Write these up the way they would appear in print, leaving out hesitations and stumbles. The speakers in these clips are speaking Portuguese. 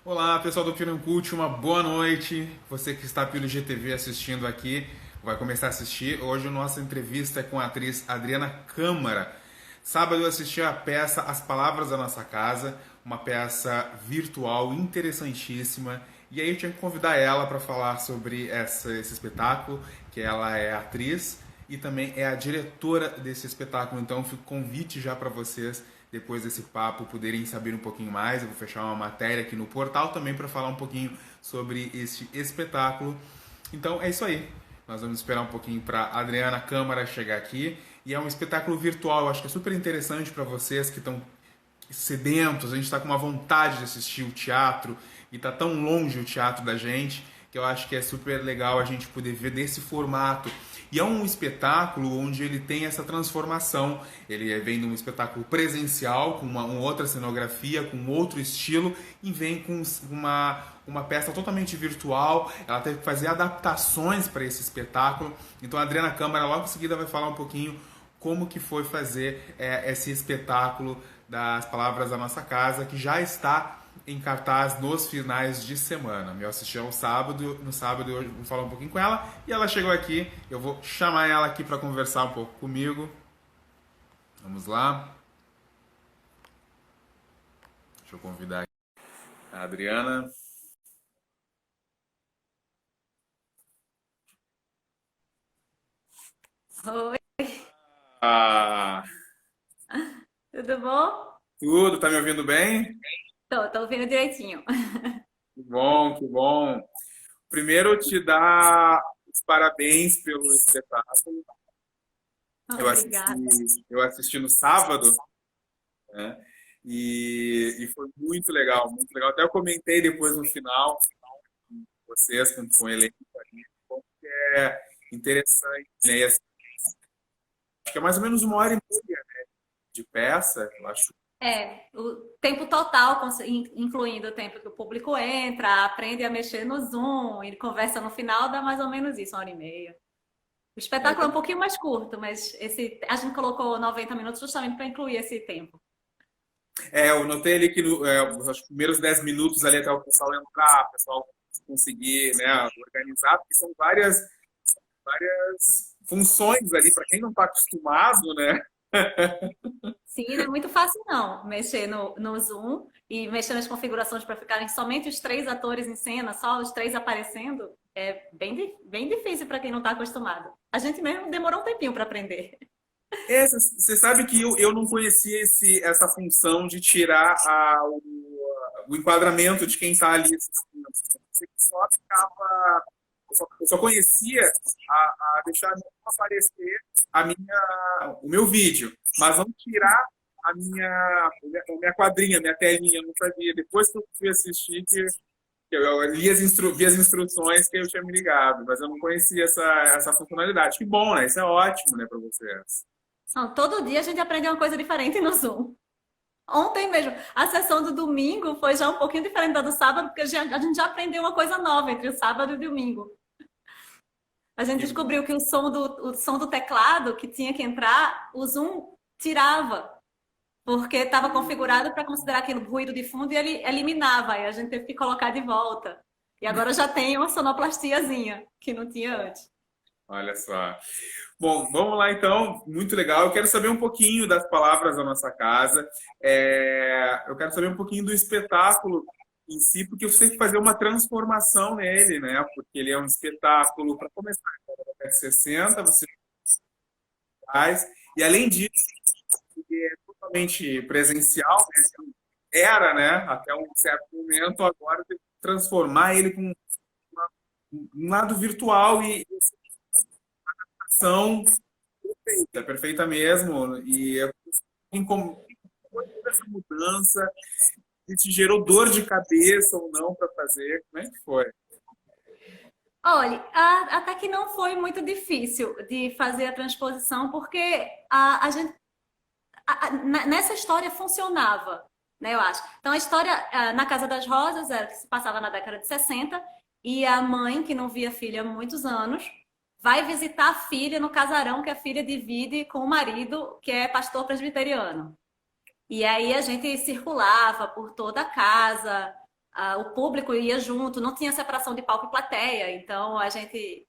Olá, pessoal do Film Cult, uma boa noite. Você que está pelo GTV assistindo aqui, vai começar a assistir. Hoje a nossa entrevista é com a atriz Adriana Câmara. Sábado eu assisti a peça As Palavras da Nossa Casa, uma peça virtual interessantíssima. E aí eu tinha que convidar ela para falar sobre esse espetáculo, que ela é atriz e também é a diretora desse espetáculo. Então fica o convite já para vocês, depois desse papo, poderem saber um pouquinho mais. Eu vou fechar uma matéria aqui no portal também para falar um pouquinho sobre este espetáculo. Então é isso aí. Nós vamos esperar um pouquinho para Adriana Câmara chegar aqui. E é um espetáculo virtual, eu acho que é super interessante para vocês que estão sedentos, a gente está com uma vontade de assistir o teatro e está tão longe o teatro da gente que eu acho que é super legal a gente poder ver desse formato. E é um espetáculo onde ele tem essa transformação. Ele vem de um espetáculo presencial, com uma outra cenografia, com outro estilo, e vem com uma peça totalmente virtual. Ela teve que fazer adaptações para esse espetáculo. Então a Adriana Câmara logo em seguida vai falar um pouquinho como que foi fazer esse espetáculo das Palavras da Nossa Casa, que já está em cartaz nos finais de semana. Eu assisti ao sábado, no sábado eu vou falar um pouquinho com ela, e ela chegou aqui, eu vou chamar ela aqui para conversar um pouco comigo. Vamos lá. Deixa eu convidar a Adriana. Oi, Ah, tudo bom? tudo, tá me ouvindo bem? Tô ouvindo direitinho. Que bom, que bom. Primeiro, te dar os parabéns pelo espetáculo. Eu assisti, Obrigada. eu assisti no sábado, né? E foi muito legal, muito legal. Até eu comentei depois no final com vocês, com o elenco ali, como que é interessante, né? E, assim, acho que é mais ou menos uma hora e meia de peça, eu acho. O tempo total, incluindo o tempo que o público entra, aprende a mexer no Zoom, ele conversa no final, dá mais ou menos isso, 1 hora e meia. O É, espetáculo é um pouquinho mais curto, mas a gente colocou 90 minutos justamente para incluir esse tempo. eu notei ali que os primeiros 10 minutos ali até o pessoal entrar, o pessoal conseguir, né, organizar, porque são várias funções ali, para quem não está acostumado, né? Sim, não é muito fácil não, mexer no Zoom e mexer nas configurações para ficarem somente os três atores em cena, só os três aparecendo, é bem difícil para quem não está acostumado. A gente mesmo demorou um tempinho para aprender. Você sabe que eu não conhecia essa função de tirar o enquadramento de quem está ali assistindo. Eu só ficava, eu só conhecia a deixar não aparecer o meu vídeo, mas não tirar a minha quadrinha, a minha telinha, eu não sabia. Depois que eu fui assistir, que eu vi as instruções que eu tinha me ligado, mas eu não conhecia essa funcionalidade. Que bom, né? Isso é ótimo, né, para vocês. Não, todo dia a gente aprende uma coisa diferente no Zoom. Ontem mesmo, a sessão do domingo foi já um pouquinho diferente da do sábado, porque a gente já aprendeu uma coisa nova entre o sábado e o domingo. A gente Que descobriu que o som do teclado que tinha que entrar, o Zoom tirava. Porque estava configurado para considerar aquilo ruído de fundo e ele eliminava, e a gente teve que colocar de volta. E agora já tem uma sonoplastiazinha, que não tinha antes. Olha só. Bom, vamos lá então. Muito legal. Eu quero saber um pouquinho das palavras da nossa casa. Eu quero saber um pouquinho do espetáculo em si, porque você tem que fazer uma transformação nele, né? Porque ele é um espetáculo, para começar, na década de 60, você faz. E além disso, ele é totalmente presencial, né? Era, né? Até um certo momento, agora tem que transformar ele com um lado virtual e ação perfeita, perfeita mesmo. E como foi toda essa mudança, se te gerou dor de cabeça ou não para fazer, como é que foi? Olha, até que não foi muito difícil de fazer a transposição, porque a gente, nessa história funcionava, né, eu acho. Então, a história na Casa das Rosas era que se passava na década de 60, e a mãe, que não via a filha há muitos anos, vai visitar a filha no casarão que a filha divide com o marido, que é pastor presbiteriano. E aí a gente circulava por toda a casa, o público ia junto, não tinha separação de palco e plateia, então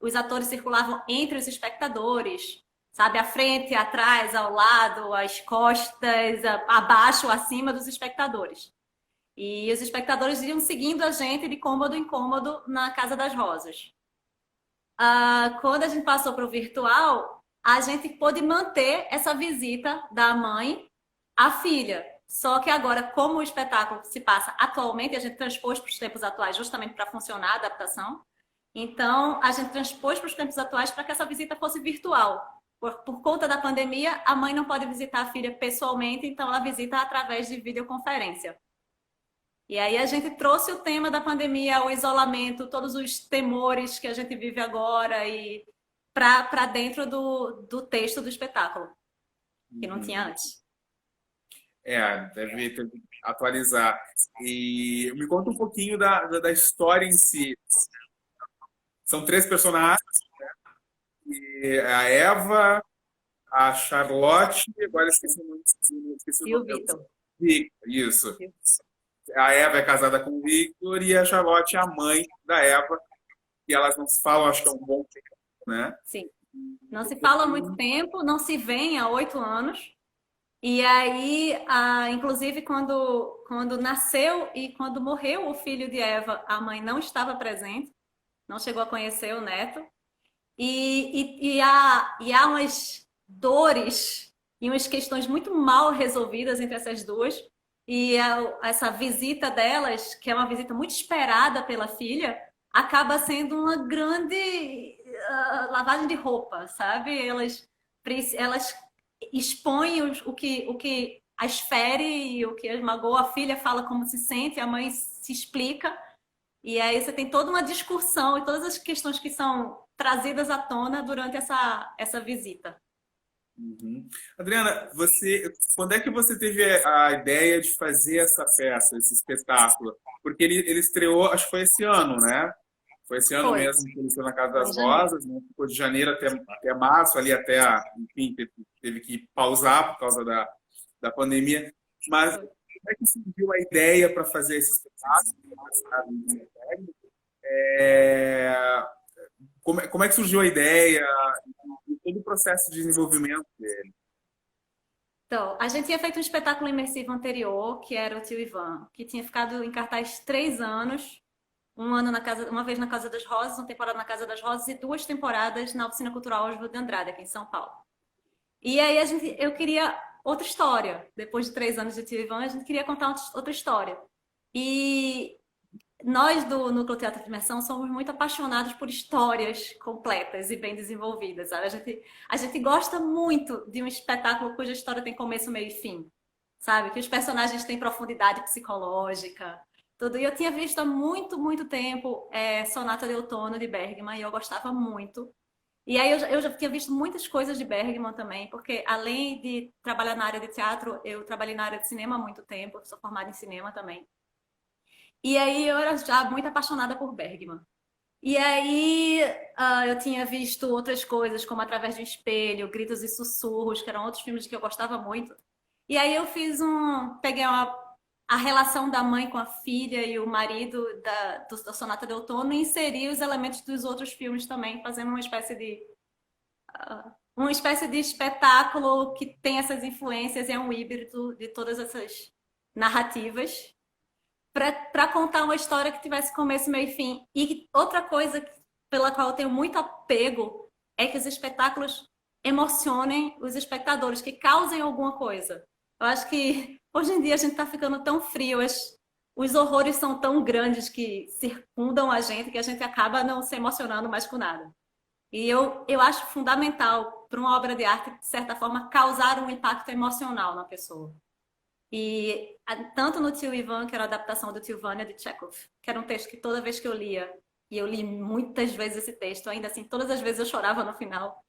os atores circulavam entre os espectadores, sabe, à frente, atrás, ao lado, às costas, abaixo, acima dos espectadores. E os espectadores iam seguindo a gente de cômodo em cômodo na Casa das Rosas. Quando a gente passou para o virtual, a gente pôde manter essa visita da mãe à filha. Só que agora, como o espetáculo se passa atualmente, a gente transpôs para os tempos atuais justamente para funcionar a adaptação. Então, a gente transpôs para os tempos atuais para que essa visita fosse virtual. Por conta da pandemia, a mãe não pode visitar a filha pessoalmente, então ela visita através de videoconferência. E aí a gente trouxe o tema da pandemia, o isolamento, todos os temores que a gente vive agora e para dentro do texto do espetáculo, que não tinha antes. Deve ter que atualizar. E me conta um pouquinho da história em si. São 3 personagens, a Eva, a Charlotte, agora esqueci o nome. E o Vitor. Victor, isso. A Eva é casada com o Victor e a Charlotte é a mãe da Eva. E elas não se falam, acho que é um bom tempo, né? Sim. Não se fala há muito tempo, não se vêem há 8 anos. E aí, inclusive, quando nasceu e quando morreu o filho de Eva, a mãe não estava presente, não chegou a conhecer o neto. E há umas dores e umas questões muito mal resolvidas entre essas duas. E essa visita delas, que é uma visita muito esperada pela filha, acaba sendo uma grande lavagem de roupa, sabe? Elas expõem o que as fere e o que as magoa. A filha fala como se sente, a mãe se explica. E aí você tem toda uma discussão e todas as questões que são trazidas à tona durante essa visita. Uhum. Adriana, quando é que você teve a ideia de fazer essa peça, esse espetáculo? Porque ele estreou, acho que foi esse ano, né? Foi esse ano mesmo que ele foi na Casa das Rosas, né? Ficou de janeiro até março, ali enfim, teve que pausar por causa da pandemia. Mas como é que surgiu a ideia para fazer esse espetáculo? Como é que surgiu a ideia e todo o processo de desenvolvimento dele? Então, a gente tinha feito um espetáculo imersivo anterior, que era o Tio Ivan, que tinha ficado em cartaz 3 anos, uma vez na Casa das Rosas, uma temporada na Casa das Rosas e 2 temporadas na Oficina Cultural Oswald de Andrade, aqui em São Paulo. E aí eu queria outra história. Depois de 3 anos de Tio Ivan, a gente queria contar outra história. E nós do Núcleo Teatro de Imersão somos muito apaixonados por histórias completas e bem desenvolvidas. Sabe? A gente gosta muito de um espetáculo cuja história tem começo, meio e fim. Sabe? Que os personagens têm profundidade psicológica. Tudo. E eu tinha visto há muito, muito tempo Sonata de Outono de Bergman e eu gostava muito. E aí eu já tinha visto muitas coisas de Bergman também, porque além de trabalhar na área de teatro, eu trabalhei na área de cinema há muito tempo, eu sou formada em cinema também. E aí eu era já muito apaixonada por Bergman. E aí eu tinha visto outras coisas, como Através do Espelho, Gritos e Sussurros, que eram outros filmes que eu gostava muito. E aí eu peguei a relação da mãe com a filha e o marido da Sonata de Outono e inseri os elementos dos outros filmes também, fazendo uma espécie de espetáculo que tem essas influências e é um híbrido de todas essas narrativas para contar uma história que tivesse começo, meio e fim. E outra coisa pela qual eu tenho muito apego é que os espetáculos emocionem os espectadores, que causem alguma coisa. Eu acho que hoje em dia a gente está ficando tão frio, os horrores são tão grandes que circundam a gente que a gente acaba não se emocionando mais com nada. E eu acho fundamental para uma obra de arte, de certa forma, causar um impacto emocional na pessoa. E tanto no Tio Ivan, que era a adaptação do Tio Vânia de Chekhov, que era um texto que toda vez que eu lia, e eu li muitas vezes esse texto, ainda assim, todas as vezes eu chorava no final.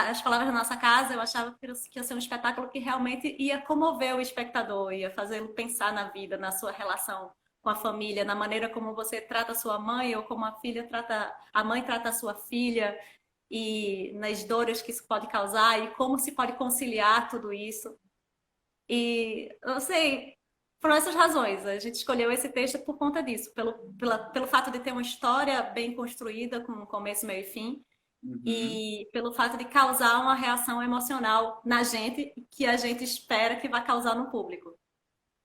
As Palavras da Nossa Casa, eu achava que ia ser um espetáculo que realmente ia comover o espectador, ia fazê-lo pensar na vida, na sua relação com a família, na maneira como você trata a sua mãe ou como a mãe trata a sua filha e nas dores que isso pode causar e como se pode conciliar tudo isso. E eu sei, por essas razões. A gente escolheu esse texto por conta disso, pelo fato de ter uma história bem construída, com começo, meio e fim, Uhum. e pelo fato de causar uma reação emocional na gente, que a gente espera que vai causar no público.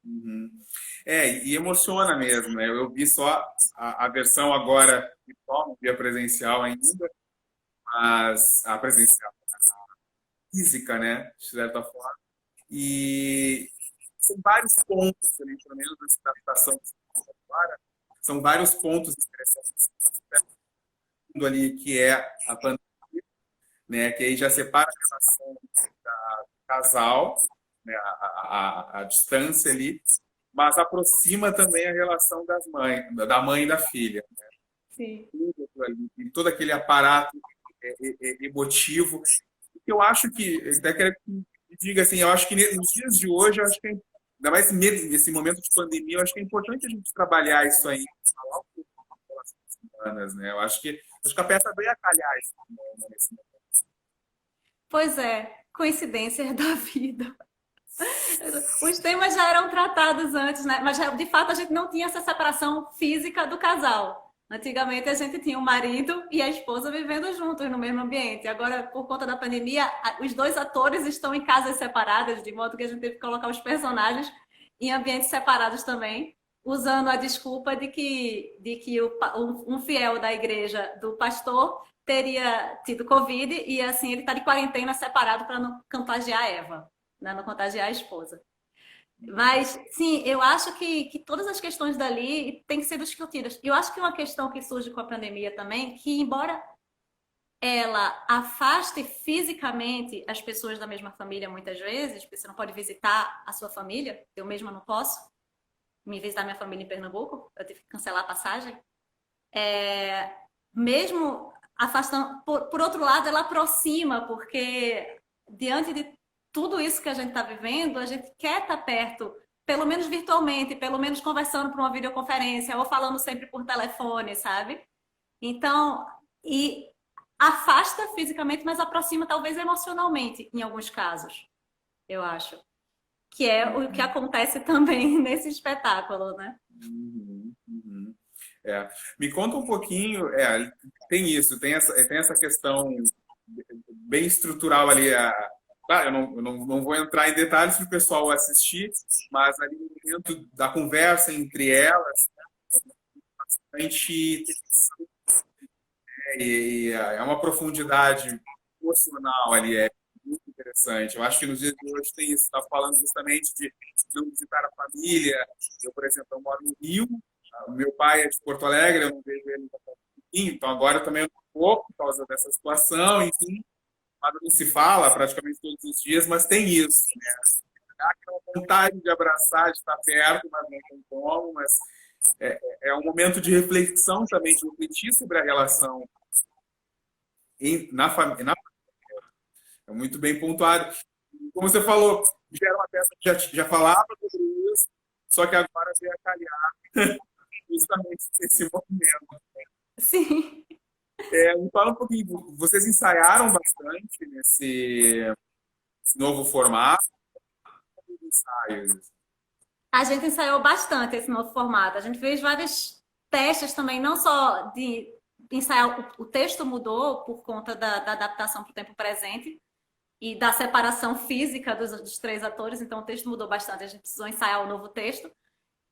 Uhum. E emociona mesmo, né? Eu vi só a versão agora virtual, não vi a presencial ainda, mas a presencial física, né? De certa forma. E são vários pontos ali, pelo menos nessa adaptação que você fez agora, são vários pontos interessantes ali que é a pandemia, né? Que aí já separa a relação do casal, né? A distância ali, mas aproxima também a relação das mães, da mãe e da filha. Sim. E todo aquele aparato emotivo. Eu acho que, até quero que me diga assim, eu acho que nos dias de hoje, eu acho que ainda mais nesse momento de pandemia, eu acho que é importante a gente trabalhar isso aí, falar um pouco das relações humanas, né? Eu acho que a peça veio a calhar isso, né, nesse momento. Pois é, coincidências da vida. Os temas já eram tratados antes, né? Mas de fato a gente não tinha essa separação física do casal. Antigamente a gente tinha o marido e a esposa vivendo juntos no mesmo ambiente. Agora, por conta da pandemia, os dois atores estão em casas separadas, de modo que a gente teve que colocar os personagens em ambientes separados também, usando a desculpa de que um fiel da igreja do pastor teria tido Covid e assim ele está de quarentena separado para não contagiar a Eva, né? Não contagiar a esposa. Mas, sim, eu acho que todas as questões dali têm que ser discutidas. Eu acho que uma questão que surge com a pandemia também, que embora ela afaste fisicamente as pessoas da mesma família muitas vezes, porque você não pode visitar a sua família, eu mesma não posso me visitar minha família em Pernambuco, eu tive que cancelar a passagem. Mesmo afastando, por outro lado, ela aproxima, porque diante de tudo isso que a gente está vivendo, a gente quer estar perto, pelo menos virtualmente, pelo menos conversando por uma videoconferência ou falando sempre por telefone, sabe? Então, e afasta fisicamente, mas aproxima talvez emocionalmente, em alguns casos, eu acho. Que é o que acontece também nesse espetáculo, né? Uhum, uhum. É. Me conta um pouquinho, tem isso, tem essa questão bem estrutural ali. Claro, eu não vou entrar em detalhes para o pessoal assistir, mas ali no momento da conversa entre elas, a gente é uma profundidade emocional ali, é muito interessante. Eu acho que nos dias de hoje tem isso, está falando justamente de não visitar a família. Eu, por exemplo, eu moro no Rio, o meu pai é de Porto Alegre, eu não vejo ele há um pouquinho, então agora também eu não vou por causa dessa situação, enfim, mas não se fala praticamente todos os dias, mas tem isso, né? Dá aquela vontade de abraçar, de estar perto, mas não tem como, mas é um momento de reflexão também, de refletir sobre a relação na família. É muito bem pontuado. Como você falou, já era uma peça que já falava sobre isso, só que agora veio a calhar justamente nesse momento. Sim. Me fala um pouquinho, vocês ensaiaram bastante nesse novo formato de ensaios? A gente ensaiou bastante esse novo formato. A gente fez vários testes também, não só de ensaiar, o texto mudou por conta da adaptação para o tempo presente e da separação física dos três atores, então o texto mudou bastante. A gente precisou ensaiar o novo texto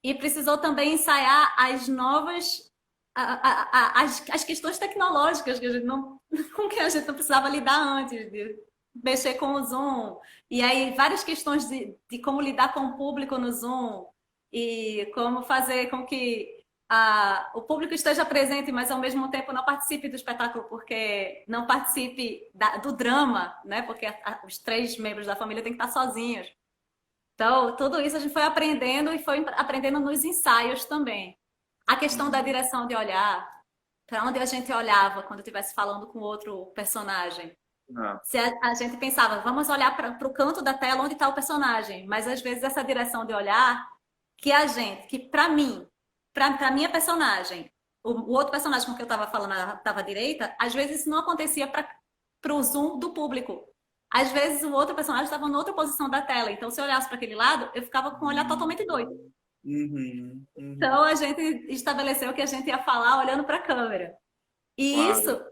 e precisou também ensaiar as novas as questões tecnológicas que a gente não, com que a gente não precisava lidar antes, de mexer com o Zoom. E aí, várias questões de como lidar com o público no Zoom e como fazer com que o público esteja presente, mas ao mesmo tempo não participe do espetáculo, porque não participe do drama, né? Porque os três membros da família têm que estar sozinhos. Então, tudo isso a gente foi aprendendo e foi aprendendo nos ensaios também. A questão da direção de olhar, para onde a gente olhava quando estivesse falando com outro personagem. Não. Se a gente pensava, vamos olhar para o canto da tela onde está o personagem, mas às vezes essa direção de olhar, que para mim, para minha personagem, o outro personagem com que eu estava falando estava à direita, às vezes isso não acontecia para o zoom do público. Às vezes o outro personagem estava em outra posição da tela, então se eu olhasse para aquele lado, eu ficava com o olhar totalmente doido. Uhum, uhum, Então a gente estabeleceu que a gente ia falar olhando para a câmera. E claro. isso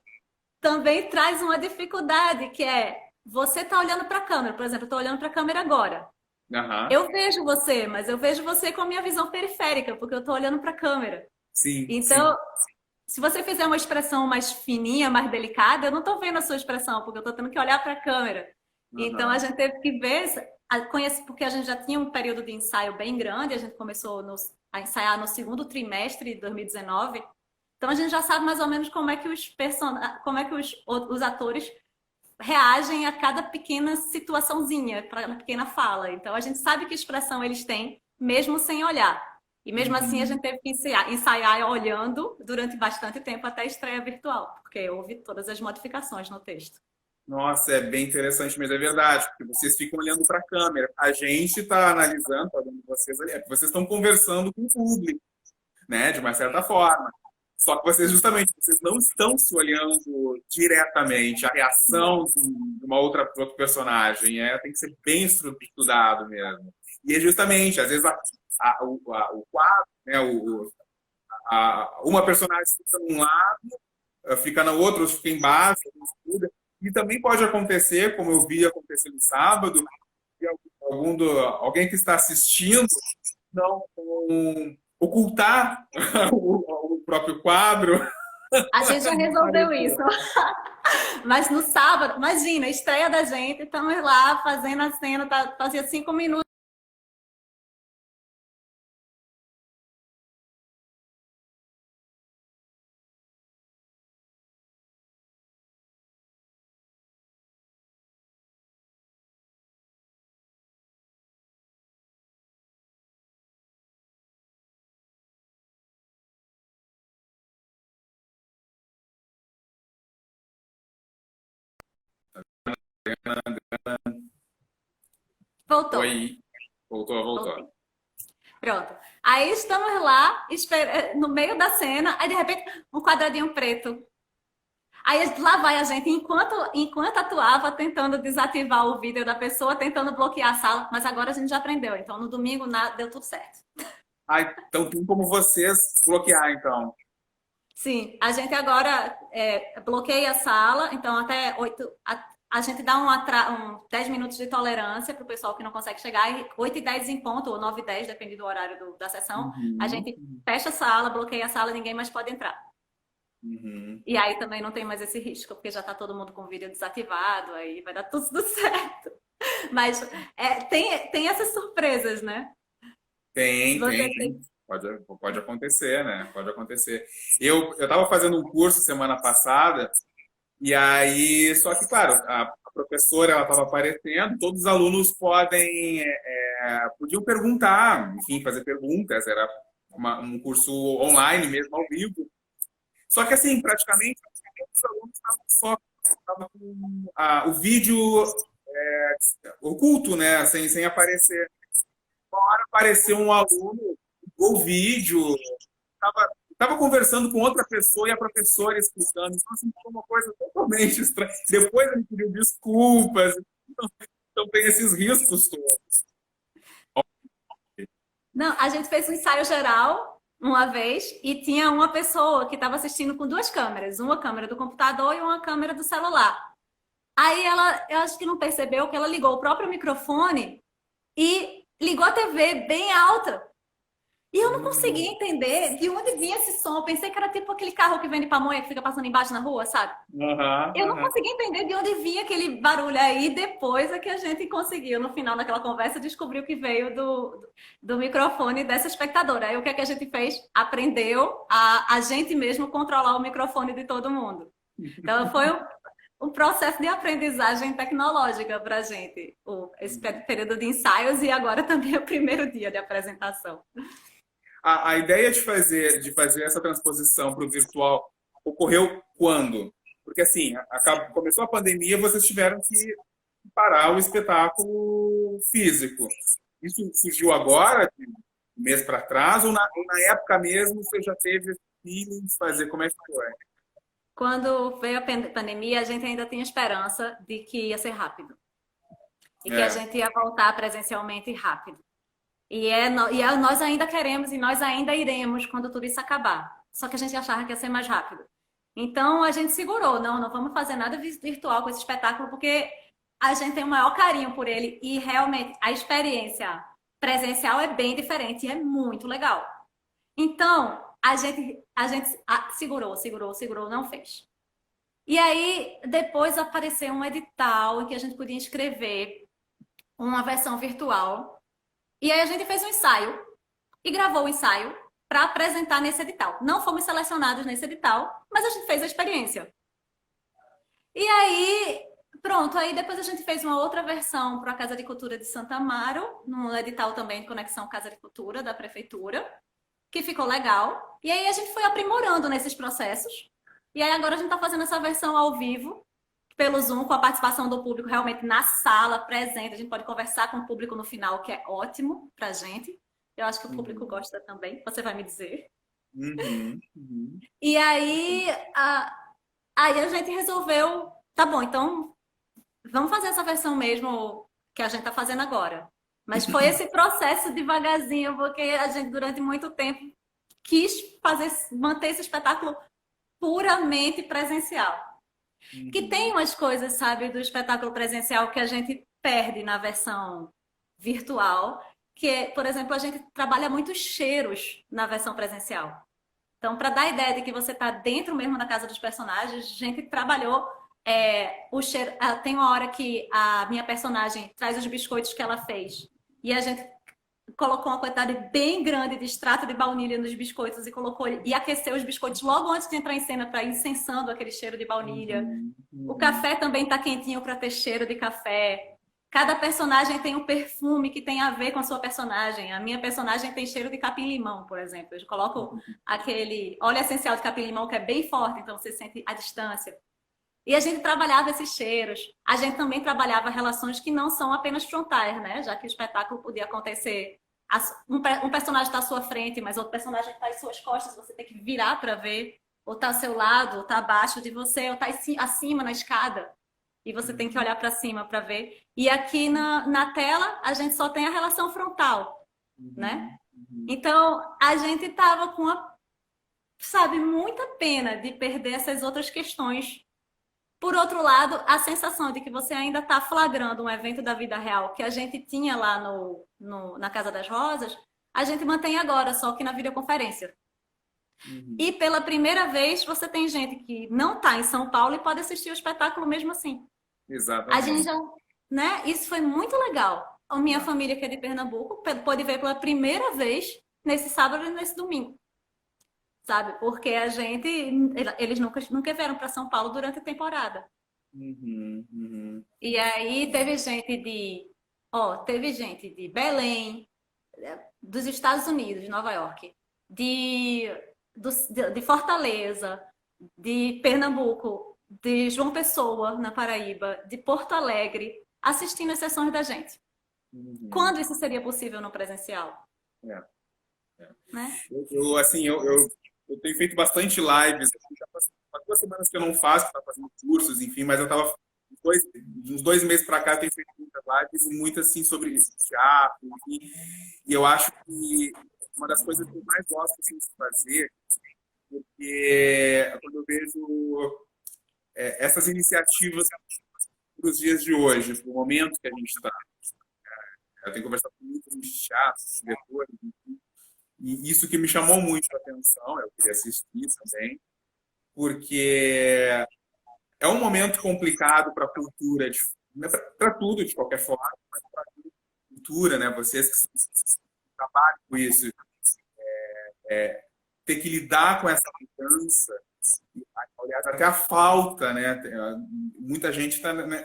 também traz uma dificuldade, que é você tá olhando para a câmera. Por exemplo, eu estou olhando para a câmera agora. Aham. Eu vejo você, mas eu vejo você com a minha visão periférica, porque eu estou olhando para a câmera. Sim, sim. Então, se você fizer uma expressão mais fininha, mais delicada, eu não estou vendo a sua expressão, porque eu estou tendo que olhar para a câmera. Então, a Aham. gente teve que ver, porque a gente já tinha um período de ensaio bem grande, a gente começou a ensaiar no segundo trimestre de 2019. Então, a gente já sabe mais ou menos como é que como é que os atores reagem a cada pequena situaçãozinha, cada pequena fala. Então, a gente sabe que expressão eles têm, mesmo sem olhar. E mesmo assim, a Uhum. gente teve que ensaiar olhando durante bastante tempo até a estreia virtual, porque houve todas as modificações no texto. Nossa, é bem interessante, mas é verdade, porque vocês ficam olhando para a câmera. A gente está analisando, está vendo vocês ali, é que vocês estão conversando com o público, né, de uma certa forma. Só que vocês, justamente, vocês não estão se olhando diretamente. A reação de uma outra, de outro personagem tem que ser bem estudado mesmo. E é justamente, às vezes, o quadro, né, uma personagem fica num lado, fica no outro, outro fica embaixo, estuda. E também pode acontecer, como eu vi acontecer no sábado, que alguém que está assistindo não ocultar o próprio quadro. A gente já Não resolveu aparecer. isso. Mas no sábado, imagina, a estreia da gente, estamos lá fazendo a cena, fazia 5 minutos. Voltou. Oi, voltou, voltou. Voltei. Pronto. Aí estamos lá, no meio da cena, aí de repente um quadradinho preto. Aí lá vai a gente, enquanto atuava, tentando desativar o vídeo da pessoa, tentando bloquear a sala, mas agora a gente já aprendeu. Então no domingo deu tudo certo. Então tem como vocês bloquear, então. Sim, a gente agora bloqueia a sala, então até 8. A gente dá um 10 minutos de tolerância para o pessoal que não consegue chegar, e 8h10 em ponto, ou 9h10, depende do horário da sessão. A Uhum, gente fecha a sala, bloqueia a sala, ninguém mais pode entrar. uhum. E aí também não tem mais esse risco, porque já está todo mundo com o vídeo desativado, aí vai dar tudo certo. Mas tem essas surpresas, né? Tem, Você tem, tem. tem. Pode acontecer, né? Pode acontecer. Eu estava fazendo um curso semana passada, e aí, só que, claro, a professora ela estava aparecendo, todos os alunos podiam perguntar, enfim, fazer perguntas, era um curso online mesmo, ao vivo. Só que, assim, praticamente, os alunos estavam com o vídeo oculto, né? Sem aparecer. Apareceu um aluno, o vídeo, estava conversando com outra pessoa e a professora explicando. Então, assim, foi uma coisa totalmente estranha. Depois ele pediu desculpas. Então tem esses riscos todos. Não, a gente fez um ensaio geral uma vez e tinha uma pessoa que estava assistindo com duas câmeras, uma câmera do computador e uma câmera do celular. Aí eu acho que não percebeu que ela ligou o próprio microfone e ligou a TV bem alta. E eu não conseguia entender de onde vinha esse som. Eu pensei que era tipo aquele carro que vem de pamonha que fica passando embaixo na rua, sabe? Aham, Eu não aham. consegui entender de onde vinha aquele barulho aí. Depois é que a gente conseguiu, no final daquela conversa, descobriu que veio do microfone dessa espectadora. Aí o que é que a gente fez? Aprendeu a gente mesmo controlar o microfone de todo mundo. Então foi um processo de aprendizagem tecnológica para a gente, esse período de ensaios e agora também o primeiro dia de apresentação. A ideia de fazer essa transposição para o virtual ocorreu quando? Porque, assim, começou a pandemia, vocês tiveram que parar o espetáculo físico. Isso surgiu agora, de um mês para trás, ou na época mesmo você já teve esse feeling de fazer? Como é que foi? Quando veio a pandemia, a gente ainda tinha esperança de que ia ser rápido. e que a É, gente ia voltar presencialmente rápido. Nós ainda queremos e nós ainda iremos quando tudo isso acabar. Só que a gente achava que ia ser mais rápido. Então a gente segurou, não vamos fazer nada virtual com esse espetáculo, porque a gente tem o maior carinho por ele e realmente a experiência presencial é bem diferente e é muito legal. Então a gente segurou, não fez. E aí depois apareceu um edital em que a gente podia inscrever uma versão virtual. E aí a gente fez um ensaio e gravou o ensaio para apresentar nesse edital. Não fomos selecionados nesse edital, mas a gente fez a experiência. E aí, pronto, aí depois a gente fez uma outra versão para a Casa de Cultura de Santa Amaro, no edital também de Conexão Casa de Cultura da Prefeitura, que ficou legal. E aí a gente foi aprimorando nesses processos. E aí agora a gente está fazendo essa versão ao vivo, pelo Zoom, com a participação do público realmente na sala, presente. A gente pode conversar com o público no final, que é ótimo pra gente. Eu acho que o público gosta também, você vai me dizer. uhum, uhum. E aí, aí a gente resolveu, tá bom, então vamos fazer essa versão mesmo que a gente tá fazendo agora. Mas foi esse processo devagarzinho, porque a gente durante muito tempo quis manter esse espetáculo puramente presencial. Que tem umas coisas, sabe, do espetáculo presencial que a gente perde na versão virtual, que é, por exemplo, a gente trabalha muitos cheiros na versão presencial. Então, para dar a ideia de que você está dentro mesmo da casa dos personagens, a gente trabalhou o cheiro. Tem uma hora que a minha personagem traz os biscoitos que ela fez e a gente colocou uma quantidade bem grande de extrato de baunilha nos biscoitos e aqueceu os biscoitos logo antes de entrar em cena para ir incensando aquele cheiro de baunilha. Uhum, O uhum, café também está quentinho para ter cheiro de café. Cada personagem tem um perfume que tem a ver com a sua personagem. A minha personagem tem cheiro de capim-limão, por exemplo. Eu coloco aquele óleo essencial de capim-limão que é bem forte, então você sente a distância. E a gente trabalhava esses cheiros. A gente também trabalhava relações que não são apenas frontais, né? Já que o espetáculo podia acontecer. Um personagem está à sua frente, mas outro personagem está às suas costas, você tem que virar para ver. Ou está ao seu lado, ou está abaixo de você, ou está acima na escada. E você tem que olhar para cima para ver. E aqui na tela, a gente só tem a relação frontal, uhum, né? uhum. Então, a gente tava com, sabe, muita pena de perder essas outras questões. Por outro lado, a sensação de que você ainda está flagrando um evento da vida real que a gente tinha lá na Casa das Rosas, a gente mantém agora, só que na videoconferência. Uhum. E pela primeira vez você tem gente que não está em São Paulo e pode assistir o espetáculo mesmo assim. A gente Exatamente. já, né? Isso foi muito legal. A minha família que é de Pernambuco pôde ver pela primeira vez nesse sábado e nesse domingo, sabe? Porque eles nunca vieram para São Paulo durante a temporada. Uhum, uhum, E aí teve gente de Belém, dos Estados Unidos, de Nova York, de, de Fortaleza, de Pernambuco, de João Pessoa, na Paraíba, de Porto Alegre, assistindo as sessões da gente. uhum. Quando isso seria possível no presencial, É, é. né? Eu tenho feito bastante lives. Assim, já faz 2 semanas que eu não faço, tá fazendo cursos, enfim, mas eu tava dois, uns 2 meses para cá eu tenho feito muitas lives e muitas assim sobre teatro, enfim. E eu acho que uma das coisas que eu mais gosto assim, de fazer, porque quando eu vejo essas iniciativas para os dias de hoje, para o momento que a gente está, eu tenho conversado com muitos teatros, diretores, e isso que me chamou muito a atenção, eu queria assistir também, porque é um momento complicado para a cultura, para tudo de qualquer forma, mas para a cultura, né? Vocês que trabalham com isso, ter que lidar com essa mudança, aliás, até a falta, né? Muita gente né,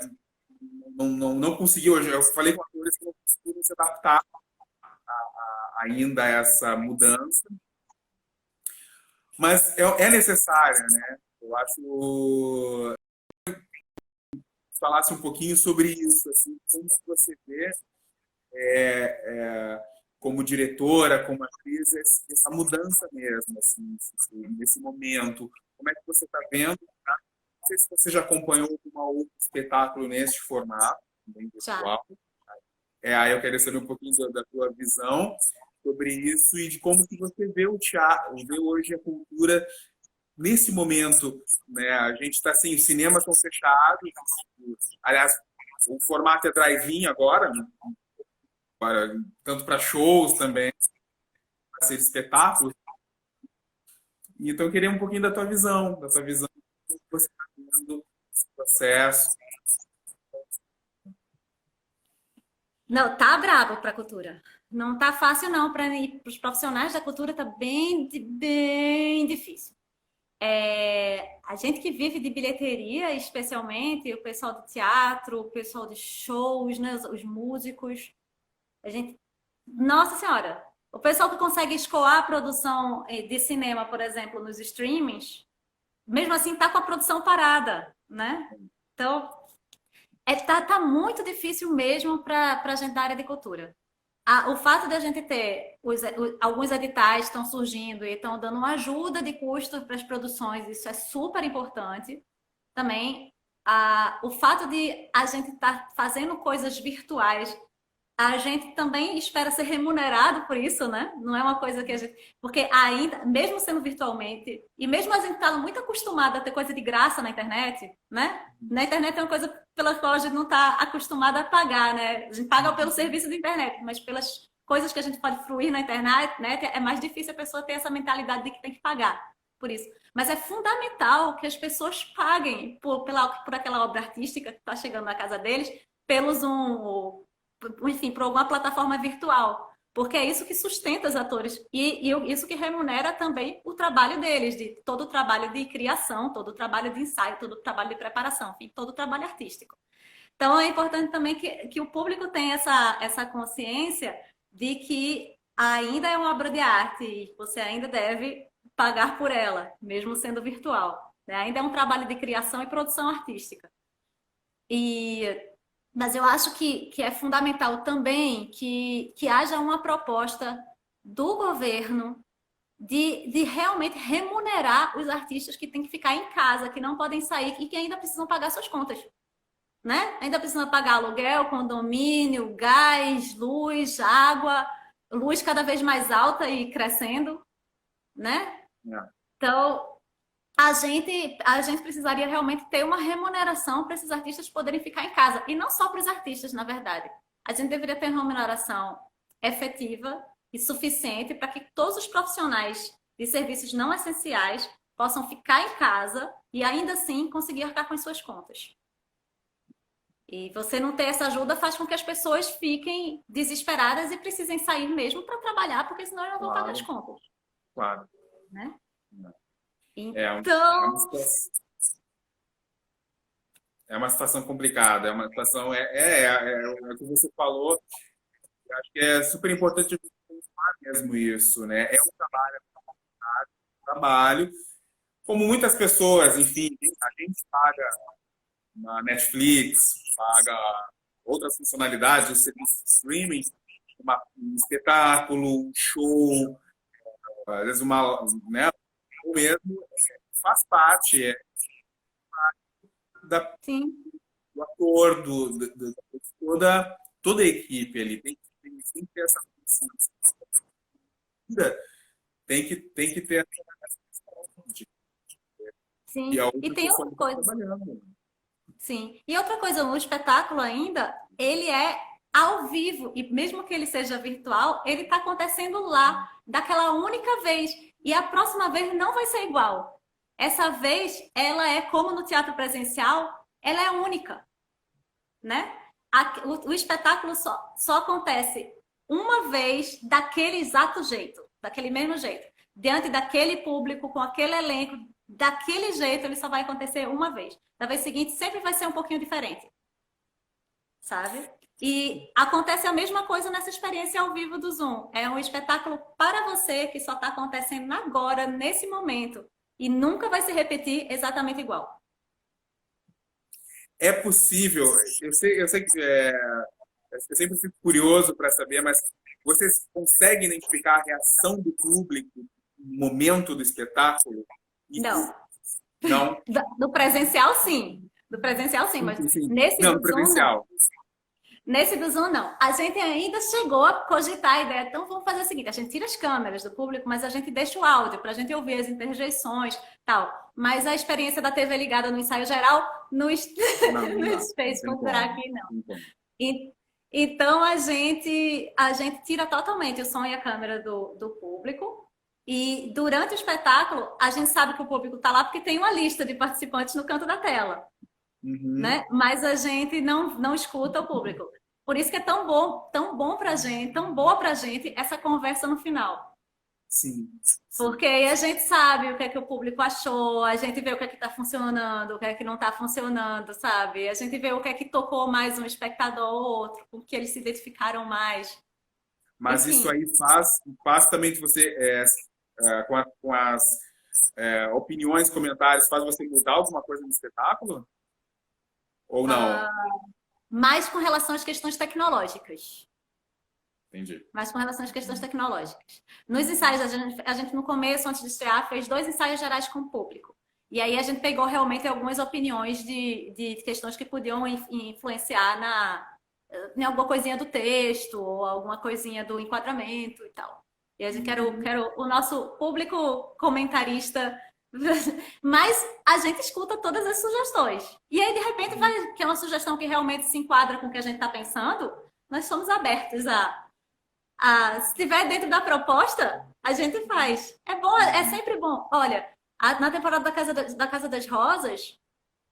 não conseguiu. Eu falei com atores que não conseguiram se adaptar ainda a essa mudança, mas é necessária, né? Eu acho falasse um pouquinho sobre isso, assim, como você vê como diretora, como atriz, essa mudança mesmo, assim, nesse momento. Como é que você está vendo? Tá? Não sei se você já acompanhou algum outro espetáculo neste formato, também Já. virtual. Aí eu quero saber um pouquinho da tua visão sobre isso e de como que você vê o teatro, vê hoje a cultura nesse momento, né? A gente está assim, os cinemas estão fechados, aliás, o formato é drive-in agora, né? Tanto para shows também, para ser espetáculos. Então eu queria um pouquinho da tua visão, como você está vendo esse processo. Não, tá brabo para a cultura. Não tá fácil não para os profissionais da cultura, tá bem difícil. A gente que vive de bilheteria, especialmente o pessoal do teatro, o pessoal de shows, né, os músicos, a gente, nossa senhora, o pessoal que consegue escoar a produção de cinema, por exemplo, nos streamings, mesmo assim tá com a produção parada, né? Então, tá muito difícil mesmo para a gente da área de cultura. O fato de a gente ter alguns editais estão surgindo e estão dando uma ajuda de custo para as produções, isso é super importante. Também, o fato de a gente estar fazendo coisas virtuais, a gente também espera ser remunerado por isso, né? Não é uma coisa que a gente. Porque ainda, mesmo sendo virtualmente, e mesmo a gente estando muito acostumado a ter coisa de graça na internet, né? Na internet é uma coisa pela qual a gente não está acostumado a pagar, né? A gente paga pelo serviço da internet, mas pelas coisas que a gente pode fruir na internet, né? É mais difícil a pessoa ter essa mentalidade de que tem que pagar por isso. Mas é fundamental que as pessoas paguem por aquela obra artística que está chegando na casa deles, pelos enfim, por alguma plataforma virtual. Porque é isso que sustenta os atores e isso que remunera também o trabalho deles, de todo o trabalho de criação, todo o trabalho de ensaio, todo o trabalho de preparação, enfim, todo o trabalho artístico. Então é importante também que o público tenha essa consciência de que ainda é uma obra de arte e você ainda deve pagar por ela, mesmo sendo virtual, né? Ainda é um trabalho de criação e produção artística. Mas eu acho que é fundamental também que haja uma proposta do governo de realmente remunerar os artistas que têm que ficar em casa, que não podem sair e que ainda precisam pagar suas contas, né? Ainda precisam pagar aluguel, condomínio, gás, luz, água, luz cada vez mais alta e crescendo, né? Então, a gente precisaria realmente ter uma remuneração para esses artistas poderem ficar em casa. E não só para os artistas, na verdade. A gente deveria ter uma remuneração efetiva e suficiente para que todos os profissionais de serviços não essenciais possam ficar em casa e ainda assim conseguir arcar com as suas contas. E você não ter essa ajuda faz com que as pessoas fiquem desesperadas e precisem sair mesmo para trabalhar, porque senão elas não vão pagar as contas. Claro. Né? Então, Então, é uma situação complicada, é uma situação, é o que você falou, eu acho que é super importante pensar mesmo isso, né? É um trabalho, como muitas pessoas, enfim, a gente paga na Netflix, paga outras funcionalidades, o serviço de streaming, um espetáculo, um show, às vezes né, ou mesmo faz parte sim. do ator, toda a equipe ali tem que ter essa consciência. Tem que ter essa questão de Sim. e a E outra tem pessoa outra que está coisa. trabalhando. Sim. E outra coisa, o espetáculo ainda, ele é ao vivo. E mesmo que ele seja virtual, ele está acontecendo lá, daquela única vez. E a próxima vez não vai ser igual. Essa vez, ela é como no teatro presencial, ela é única, né? O espetáculo só acontece uma vez daquele exato jeito, daquele mesmo jeito. Diante daquele público, com aquele elenco, daquele jeito, ele só vai acontecer uma vez. Da vez seguinte, sempre vai ser um pouquinho diferente. Sabe? E acontece a mesma coisa nessa experiência ao vivo do Zoom. É um espetáculo para você que só está acontecendo agora, nesse momento. E nunca vai se repetir exatamente igual. É possível, eu sei que eu sempre fico curioso para saber, mas vocês conseguem identificar a reação do público no momento do espetáculo? Não. Não? Do presencial, sim. Do presencial, sim. Mas Sim. nesse Não, do no Zoom, não. presencial. Nesse do Zoom, não. A gente ainda chegou a cogitar a ideia. Então, vamos fazer o seguinte: a gente tira as câmeras do público, mas a gente deixa o áudio para a gente ouvir as interjeições tal. Mas a experiência da TV ligada no ensaio geral nos, Não, não dá. nos fez Não tem procurar como. aqui, não. Não tem como. E- então, a gente tira totalmente o som e a câmera do público. E durante o espetáculo, a gente sabe que o público está lá porque tem uma lista de participantes no canto da tela, Uhum. né? Mas a gente não escuta o público. Por isso que é tão bom pra gente, tão boa pra gente essa conversa no final. Sim, sim. Porque aí a gente sabe o que é que o público achou, a gente vê o que é que tá funcionando, o que é que não tá funcionando, sabe? A gente vê o que é que tocou mais um espectador ou outro, com que eles se identificaram mais. Mas isso Enfim, aí faz também que você, com as opiniões, comentários, faz você mudar alguma coisa no espetáculo? Ou não? mais com relação às questões tecnológicas. Entendi. Mas com relação às questões tecnológicas. Nos ensaios, a gente no começo, antes de estrear, fez 2 ensaios gerais com o público. E aí a gente pegou realmente algumas opiniões de questões que podiam influenciar em alguma coisinha do texto, ou alguma coisinha do enquadramento e tal. E a gente quer o nosso público comentarista, mas a gente escuta todas as sugestões. E aí, de repente, vai que é uma sugestão que realmente se enquadra com o que a gente está pensando, nós somos abertos se estiver dentro da proposta, a gente faz. É bom, é sempre bom. Olha, na temporada da Casa das Rosas,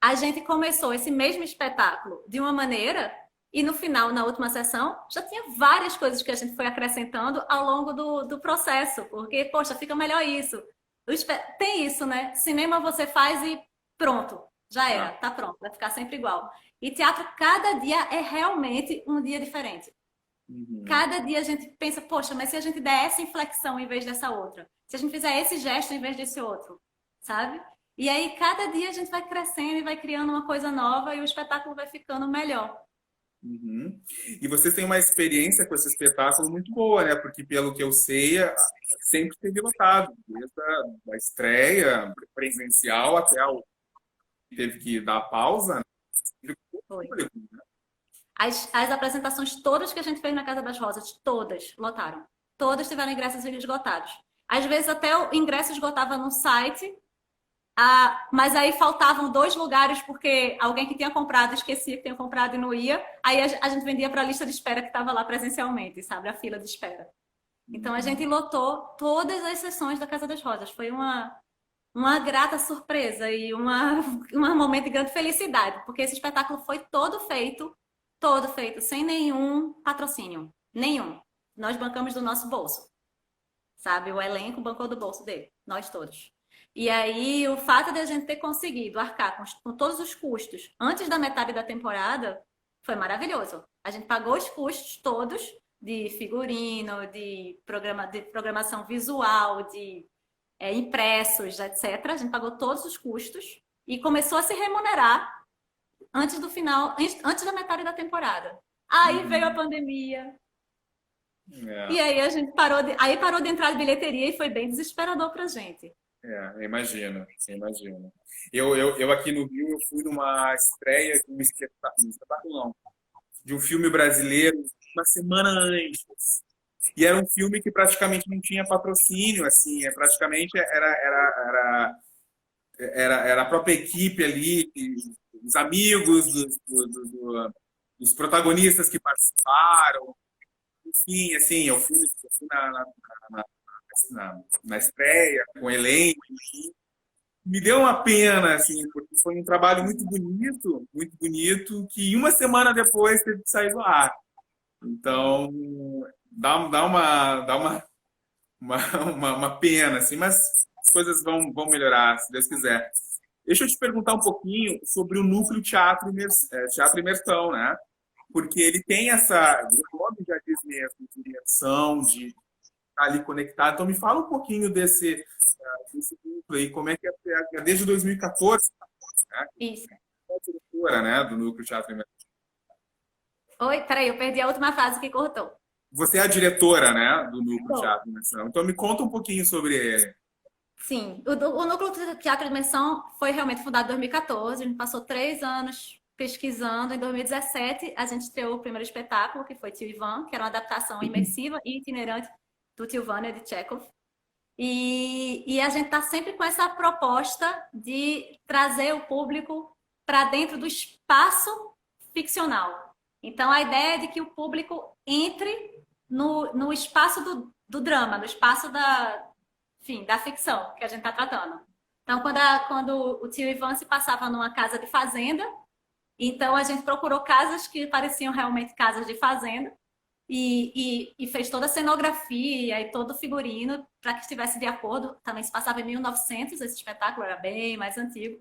a gente começou esse mesmo espetáculo de uma maneira e no final, na última sessão, já tinha várias coisas que a gente foi acrescentando ao longo do processo, porque, poxa, fica melhor isso. Tem isso, né? Cinema você faz e pronto, já era, Ah, tá pronto, vai ficar sempre igual. E teatro, cada dia é realmente um dia diferente. uhum. Cada dia a gente pensa, poxa, mas se a gente der essa inflexão em vez dessa outra? Se a gente fizer esse gesto em vez desse outro, sabe? E aí, cada dia a gente vai crescendo e vai criando uma coisa nova e o espetáculo vai ficando melhor. Uhum. E vocês têm uma experiência com esse espetáculo muito boa, né? Porque, pelo que eu sei, sempre teve lotado, desde a da estreia presencial até o que teve que dar pausa, né? Sempre com Foi. público, né? As apresentações todas que a gente fez na Casa das Rosas, todas lotaram. Todas tiveram ingressos esgotados. Às vezes até o ingresso esgotava no site, mas aí faltavam 2 lugares porque alguém que tinha comprado esquecia que tinha comprado e não ia. Aí a gente vendia para a lista de espera que estava lá presencialmente, sabe? A fila de espera. Então a gente lotou todas as sessões da Casa das Rosas. Foi uma grata surpresa e um momento de grande felicidade, porque esse espetáculo foi todo feito, sem nenhum patrocínio. Nenhum. Nós bancamos do nosso bolso, sabe? O elenco bancou do bolso dele, nós todos. E aí, o fato de a gente ter conseguido arcar com todos os custos antes da metade da temporada foi maravilhoso. A gente pagou os custos todos de figurino, de programação visual, de impressos, etc. A gente pagou todos os custos e começou a se remunerar antes do final, antes da metade da temporada. Aí veio a Uhum. pandemia. E É, aí a gente parou de entrar de bilheteria e foi bem desesperador pra gente. eu imagino, eu imagino. Eu aqui no Rio, eu fui numa estreia de um espetáculo não, de um filme brasileiro uma semana antes. E era um filme que praticamente não tinha patrocínio, assim, praticamente era a própria equipe ali, e os amigos dos protagonistas que participaram. Enfim, assim, eu fui na, na estreia, com o elenco, enfim. Me deu uma pena, assim, porque foi um trabalho muito bonito, que uma semana depois teve que sair do ar. Então, dá uma pena, assim, mas as coisas vão melhorar, se Deus quiser. Deixa eu te perguntar um pouquinho sobre o núcleo teatro imersão, né? Porque ele tem o nome já diz mesmo, de imersão, de estar ali conectado. Então, me fala um pouquinho desse núcleo aí, como é que desde 2014, né? Isso. Que é a diretora, né, do núcleo teatro imersão. Oi, peraí, eu perdi a última fase que cortou. Você é a diretora, né, do núcleo Bom, teatro imersão. Então, me conta um pouquinho sobre ele. sim, o Núcleo de Teatro e Dimensão foi realmente fundado em 2014. A gente passou 3 anos pesquisando, em 2017, a gente estreou o primeiro espetáculo, que foi Tio Ivan, que era uma adaptação imersiva e itinerante do Tio Vânia de Chekhov. E a gente está sempre com essa proposta de trazer o público para dentro do espaço ficcional. Então, a ideia é de que o público entre no espaço do drama, no espaço da ficção que a gente está tratando. Então, quando o Tio Ivan se passava numa casa de fazenda, então a gente procurou casas que pareciam realmente casas de fazenda e fez toda a cenografia e todo o figurino para que estivesse de acordo. Também se passava em 1900, esse espetáculo era bem mais antigo.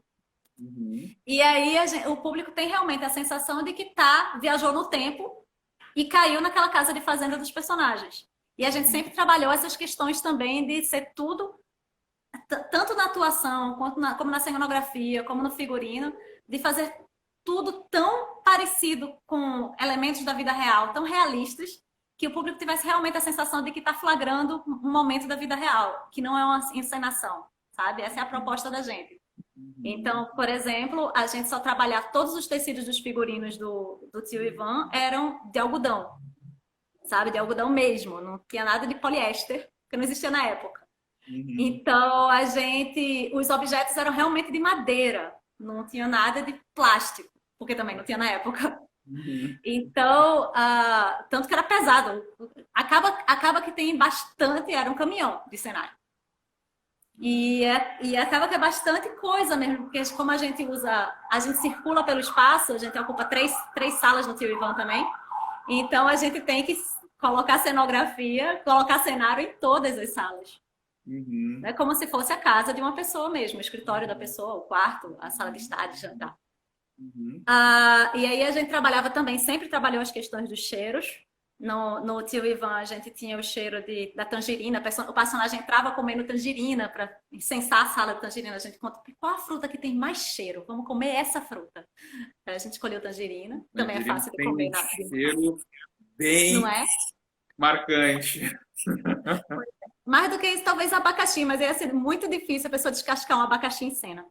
Uhum. E aí o público tem realmente a sensação de que viajou no tempo e caiu naquela casa de fazenda dos personagens. E a gente sempre trabalhou essas questões também de ser tudo, tanto na atuação, como na cenografia, como no figurino, de fazer tudo tão parecido com elementos da vida real, tão realistas, que o público tivesse realmente a sensação de que está flagrando um momento da vida real, que não é uma encenação, sabe? Essa é a proposta da gente. Então, por exemplo, a gente só trabalhar todos os tecidos dos figurinos do Tio Ivan eram de algodão, sabe? De algodão mesmo, não tinha nada de poliéster, que não existia na época. Então, os objetos eram realmente de madeira, não tinha nada de plástico, porque também não tinha na época. Então, tanto que era pesado. Acaba que tem bastante, era um caminhão de cenário. E acaba que é bastante coisa mesmo, porque como a gente circula pelo espaço, a gente ocupa três salas no Tio Ivan também. Então, a gente tem que colocar cenografia, colocar cenário em todas as salas. É como se fosse a casa de uma pessoa mesmo, o escritório da pessoa, o quarto, a sala de estar, de jantar. E aí a gente trabalhava também, sempre trabalhou as questões dos cheiros. No Tio Ivan a gente tinha o cheiro da tangerina, o personagem entrava comendo tangerina para incensar a sala de tangerina. A gente conta qual a fruta que tem mais cheiro, vamos comer essa fruta. A gente escolheu tangerina, também é fácil de comer. Tem um cheiro bem não é? Marcante. Mais do que isso, talvez abacaxi, mas ia ser muito difícil a pessoa descascar um abacaxi em cena.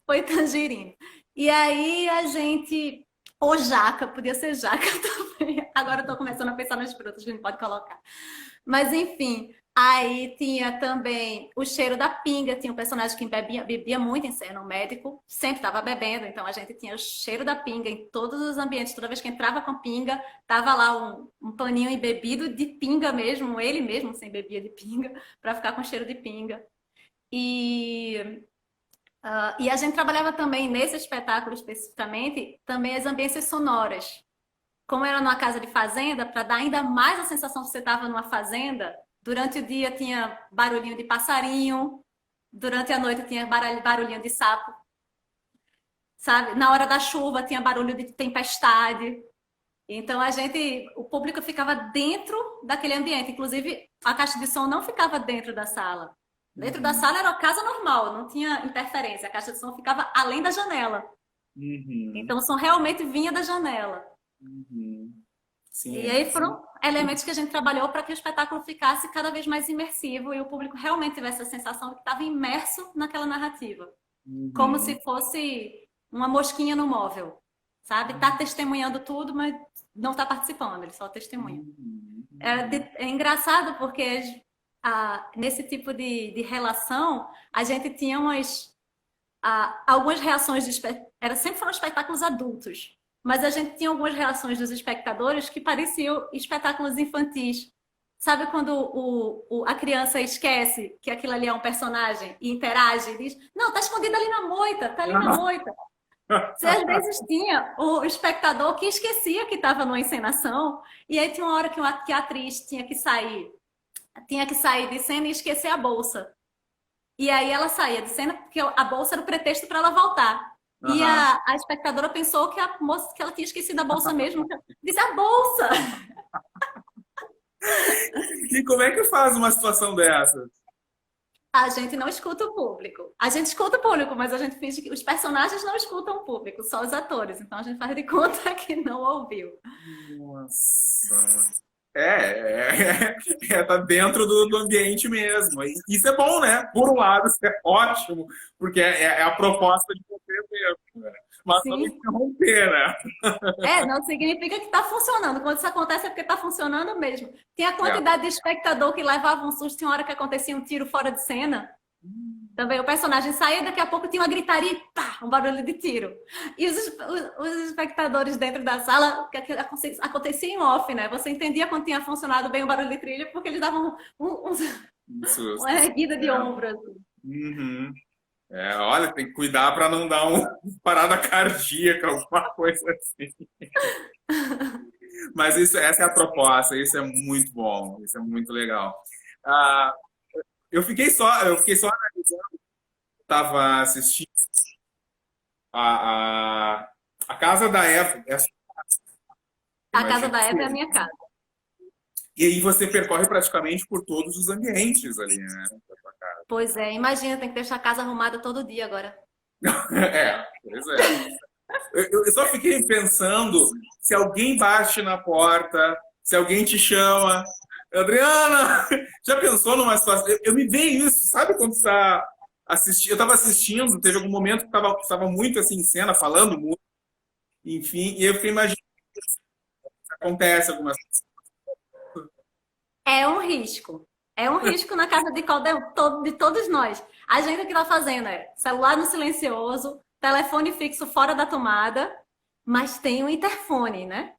Foi tangerina. E aí a gente... Ou jaca, podia ser jaca também. Agora eu tô começando a pensar nas frutas que a gente pode colocar. Mas enfim, aí tinha também o cheiro da pinga. Tinha um personagem que bebia muito em cena, um médico, sempre estava bebendo. Então a gente tinha o cheiro da pinga em todos os ambientes. Toda vez que entrava com pinga, tava lá um paninho embebido de pinga mesmo. Ele mesmo sem bebia de pinga, para ficar com cheiro de pinga. E a gente trabalhava também, nesse espetáculo especificamente, também as ambiências sonoras. Como era numa casa de fazenda, para dar ainda mais a sensação de que você estava numa fazenda, durante o dia tinha barulhinho de passarinho, durante a noite tinha barulhinho de sapo, sabe? Na hora da chuva tinha barulho de tempestade. Então o público ficava dentro daquele ambiente. Inclusive, a caixa de som não ficava dentro da sala. Dentro da sala era uma casa normal, não tinha interferência. A caixa de som ficava além da janela. Então o som realmente vinha da janela. Sim, e aí foram elementos que a gente trabalhou para que o espetáculo ficasse cada vez mais imersivo e o público realmente tivesse a sensação de que estava imerso naquela narrativa. Como se fosse uma mosquinha no móvel, sabe? Tá testemunhando tudo, mas não está participando, ele só testemunha. É engraçado porque... nesse tipo de relação, a gente tinha algumas reações sempre foram espetáculos adultos, mas a gente tinha algumas reações dos espectadores que pareciam espetáculos infantis. Sabe quando a criança esquece que aquilo ali é um personagem e interage e diz, não, tá escondido ali na moita, tá ali na moita. Você, às vezes tinha o espectador que esquecia que estava numa encenação e aí tinha uma hora que a atriz tinha que sair de cena e esquecer a bolsa. E aí ela saía de cena porque a bolsa era o pretexto para ela voltar. E a espectadora pensou que ela tinha esquecido a bolsa mesmo. Disse, a bolsa! E como é que faz uma situação dessa? A gente não escuta o público. A gente escuta o público, mas a gente finge que os personagens não escutam o público, só os atores. Então a gente faz de conta que não ouviu. Nossa... tá dentro do ambiente mesmo. Isso é bom, né? Por um lado, isso é ótimo, porque é a proposta de você tempo, né? Mas não Sim. interromper, né? Não significa que está funcionando. Quando isso acontece é porque está funcionando mesmo. Tem a É. quantidade de espectador que levava um susto, tinha hora que acontecia um tiro fora de cena. Também o personagem saía, daqui a pouco tinha uma gritaria e pá, um barulho de tiro. E os espectadores dentro da sala, que acontecia em off, né? Você entendia quando tinha funcionado bem o barulho de trilha, porque eles davam Um uma susto. erguida de É. ombro. Assim. Uhum. Olha, tem que cuidar para não dar uma parada cardíaca, alguma coisa assim. Mas essa é a proposta, isso é muito bom, isso é muito legal. Ah, eu fiquei só analisando, estava assistindo a, a, a Casa da Eva, A casa imagino da que Eva é a seja. minha casa. E aí você percorre praticamente por todos os ambientes ali, né? Da sua casa. Pois é, imagina, tem que deixar a casa arrumada todo dia agora. Pois é. Eu só fiquei pensando se alguém bate na porta, se alguém te chama. Adriana, já pensou numa situação? Eu me vejo isso, sabe quando está assistindo? Eu estava assistindo, teve algum momento que estava muito assim em cena, falando muito, enfim, e eu fiquei imaginando se acontece algumas É um risco. É um risco na casa de todos nós. A gente o que está fazendo é celular no silencioso, telefone fixo fora da tomada, mas tem o interfone, né?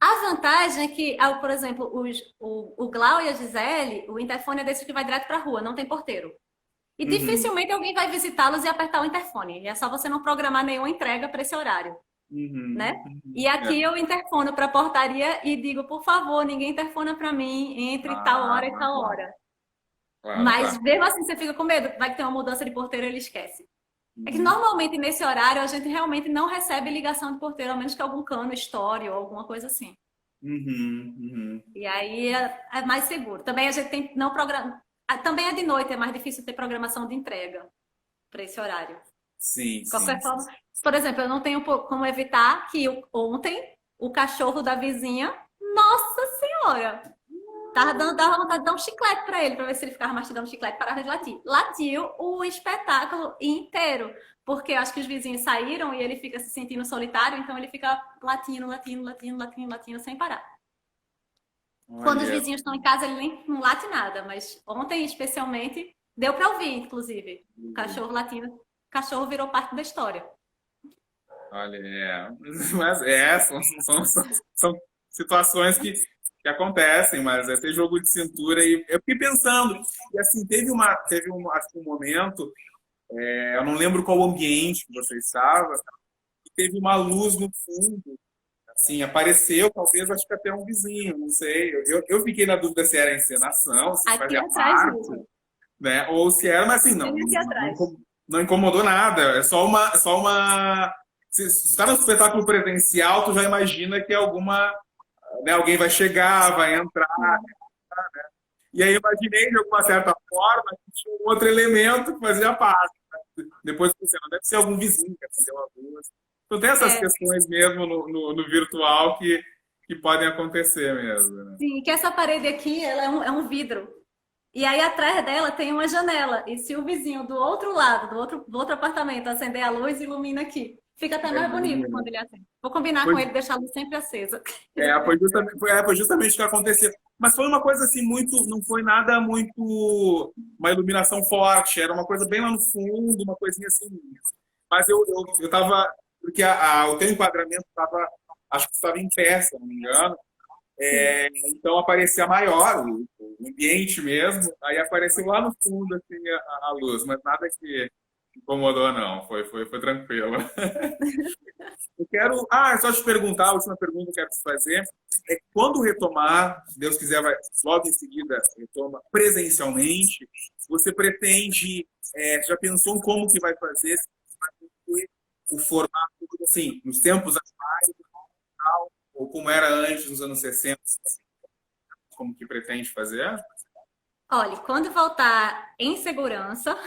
A vantagem é que, por exemplo, o Glau e a Gisele, o interfone é desse que vai direto para a rua, não tem porteiro. E Uhum, dificilmente alguém vai visitá-los e apertar o interfone. É só você não programar nenhuma entrega para esse horário, uhum, né? E uhum. aqui eu interfono para a portaria e digo, por favor, ninguém interfona para mim entre tal hora e tal Claro, hora. claro, Mas claro. mesmo assim você fica com medo, vai que tem uma mudança de porteiro e ele esquece. É que Uhum, normalmente nesse horário a gente realmente não recebe ligação de porteiro, a menos que algum cano estoure ou alguma coisa assim. uhum, uhum. E aí é mais seguro. Também a gente tem não programa. Também é de noite, é mais difícil ter programação de entrega para esse horário. Sim, De sim, qualquer sim. forma, por exemplo, eu não tenho como evitar que ontem o cachorro da vizinha, nossa senhora, dava vontade de dar um chiclete para ele, para ver se ele ficava mastigando chiclete e parava de latir. Latiu o espetáculo inteiro, porque eu acho que os vizinhos saíram e ele fica se sentindo solitário, então ele fica latindo, latindo, latindo, latindo, latindo sem parar. Quando os Olha. vizinhos estão em casa, ele nem não late nada, mas ontem, especialmente, deu para ouvir, inclusive. O cachorro latindo, o cachorro virou parte da história. Olha, mas são situações que acontecem, mas é ter jogo de cintura e eu fiquei pensando, e assim, acho que um momento, eu não lembro qual ambiente que você estava, e teve uma luz no fundo, assim, apareceu, talvez, acho que até um vizinho, não sei, eu fiquei na dúvida se era encenação, se isso Aqui fazia atrás parte, mesmo. né, ou se era, mas assim, Bem aqui atrás. não incomodou nada, é só uma. Se está no espetáculo presencial, tu já imagina que né, alguém vai chegar, vai entrar. E aí eu imaginei de alguma certa forma que tinha um outro elemento que fazia parte. Depois você não deve ser algum vizinho que acendeu a luz. Então tem essas É, questões mesmo no virtual que podem acontecer mesmo, né? sim, que essa parede aqui, ela é um vidro. E aí atrás dela tem uma janela. E se o vizinho do outro lado, do outro apartamento, acender a luz, ilumina aqui. Fica até É mais bonito lindo. quando ele acende. Vou combinar com Pois ele deixar a luz sempre acesa. foi justamente o que aconteceu. Mas foi uma coisa assim muito, não foi nada muito uma iluminação forte, era uma coisa bem lá no fundo, uma coisinha assim. Mas eu tava, porque o teu enquadramento estava, acho que estava em pé, se eu não me engano. Sim. Então aparecia maior o ambiente mesmo, aí apareceu lá no fundo assim a luz, mas nada que incomodou não, foi tranquilo. Eu quero. Só te perguntar, a última pergunta que eu quero te fazer é que quando retomar, se Deus quiser, logo em seguida retoma presencialmente, você pretende, já pensou em como que vai fazer, se vai ter o formato, assim, nos tempos atuais, ou como era antes, nos anos 60, como que pretende fazer? Olha, quando voltar em segurança,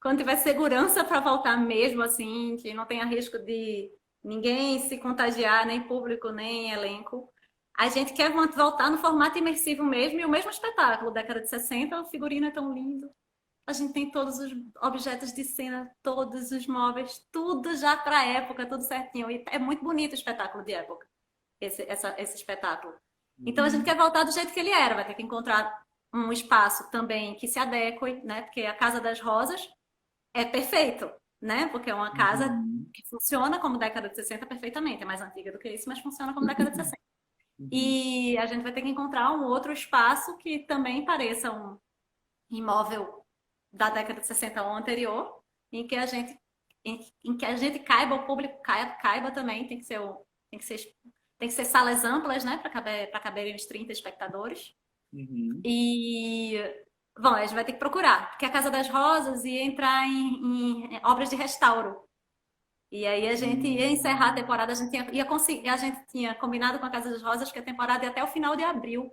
quando tiver segurança para voltar mesmo, assim, que não tenha risco de ninguém se contagiar, nem público, nem elenco, a gente quer voltar no formato imersivo mesmo e o mesmo espetáculo, década de 60, o figurino é tão lindo. a gente tem todos os objetos de cena, todos os móveis, tudo já para a época, tudo certinho. E é muito bonito o espetáculo de época, esse espetáculo. Então a gente quer voltar do jeito que ele era, vai ter que encontrar um espaço também que se adeque, né? Porque a Casa das Rosas é perfeito, né? Porque é uma casa que funciona como década de 60 perfeitamente. É mais antiga do que isso, mas funciona como década de 60. E a gente vai ter que encontrar um outro espaço que também pareça um imóvel da década de 60 ou anterior, em que a gente caiba, o público caiba também, tem que ser salas amplas, né, para caberem os 30 espectadores. E bom, a gente vai ter que procurar, porque a Casa das Rosas ia entrar em obras de restauro. E aí a gente ia encerrar a temporada, a gente tinha combinado com a Casa das Rosas que a temporada ia até o final de abril.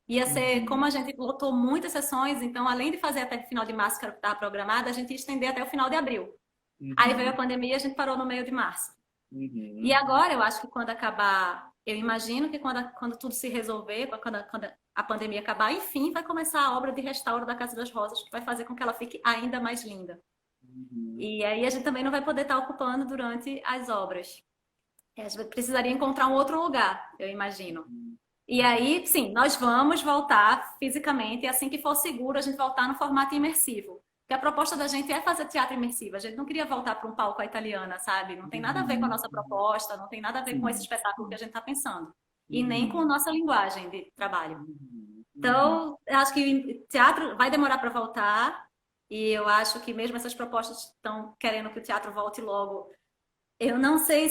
Ia ser, como a gente lotou muitas sessões, então além de fazer até o final de março, que era o que estava programado, a gente ia estender até o final de abril. Aí veio a pandemia e a gente parou no meio de março. E agora eu acho que quando acabar, eu imagino que quando tudo se resolver, quando a pandemia acabar, enfim, vai começar a obra de restauro da Casa das Rosas, que vai fazer com que ela fique ainda mais linda. E aí a gente também não vai poder estar ocupando durante as obras. A gente precisaria encontrar um outro lugar, eu imagino. E aí, sim, nós vamos voltar fisicamente, e assim que for seguro, a gente voltar no formato imersivo. Porque a proposta da gente é fazer teatro imersivo. A gente não queria voltar para um palco à italiana, sabe? Não tem nada a ver com a nossa proposta, não tem nada a ver com esse espetáculo que a gente está pensando. E nem com a nossa linguagem de trabalho. Então, eu acho que teatro vai demorar para voltar. E eu acho que mesmo essas propostas estão querendo que o teatro volte logo. Eu não sei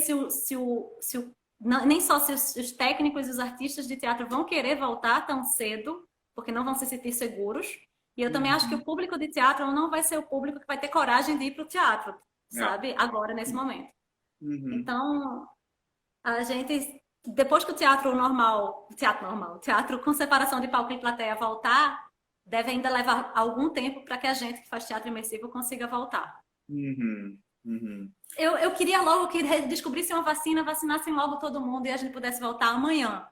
nem só se os técnicos e os artistas de teatro vão querer voltar tão cedo, porque não vão se sentir seguros. E eu também acho que o público de teatro não vai ser o público que vai ter coragem de ir para o teatro, sabe? Agora, nesse momento. Então, a gente, depois que o teatro teatro com separação de palco e plateia voltar, deve ainda levar algum tempo para que a gente que faz teatro imersivo consiga voltar. Eu queria logo que descobrisse uma vacina, vacinassem logo todo mundo e a gente pudesse voltar amanhã.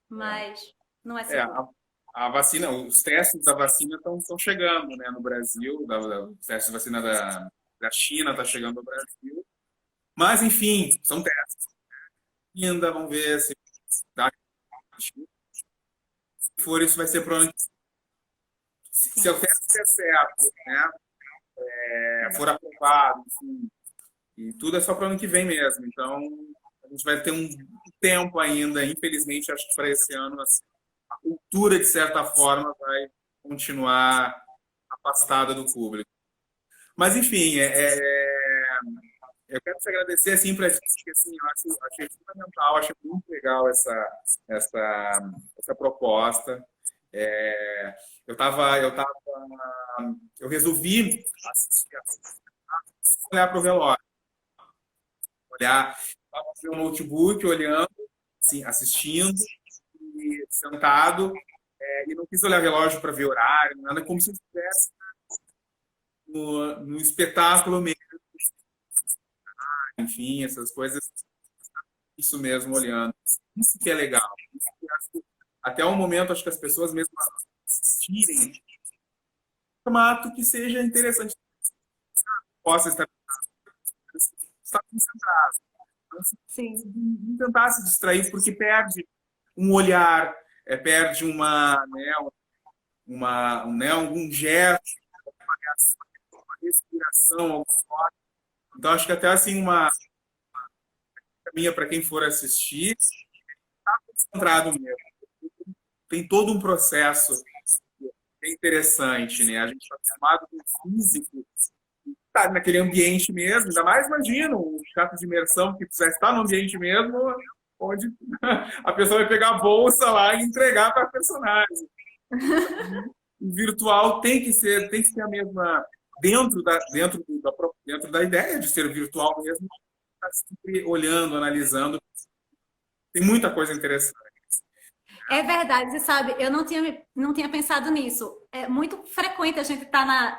Mas não é seguro. A vacina, os testes da vacina estão chegando, né, no Brasil. Os testes de vacina da China estão chegando no Brasil. Mas, enfim, são testes. Ainda vamos ver se dá. Se for, isso vai ser para o ano que vem. Se o teste é certo, né, for aprovado, enfim, e tudo é só para o ano que vem mesmo. Então, a gente vai ter um tempo ainda, infelizmente, acho que para esse ano, assim, a cultura, de certa forma, vai continuar afastada do público. Mas, enfim, eu quero te agradecer, assim, para ti, porque, assim, eu achei fundamental, achei muito legal essa proposta. Eu resolvi olhar para o relógio, estava no meu notebook, olhando, assim, assistindo, e sentado, e não quis olhar o relógio para ver horário, nada, como se eu estivesse no espetáculo mesmo, enfim, essas coisas, isso mesmo, olhando. Isso que é legal. Até o momento, acho que as pessoas mesmo assistirem um formato que seja interessante, possa estar concentrado. Não tentar se distrair, porque perde um olhar, perde algum gesto, uma respiração, algo forte. Então, acho que até assim, uma minha para quem for assistir, está concentrado mesmo. Tem todo um processo bem interessante, né? A gente está acostumado com o físico, tá naquele ambiente mesmo, ainda mais imagino um teatro de imersão que precisa estar no ambiente mesmo, onde a pessoa vai pegar a bolsa lá e entregar para a personagem. O virtual tem que ter a mesma dentro da ideia de ser virtual mesmo, tá sempre olhando, analisando, tem muita coisa interessante. É verdade, você sabe, eu não tinha pensado nisso. É muito frequente a gente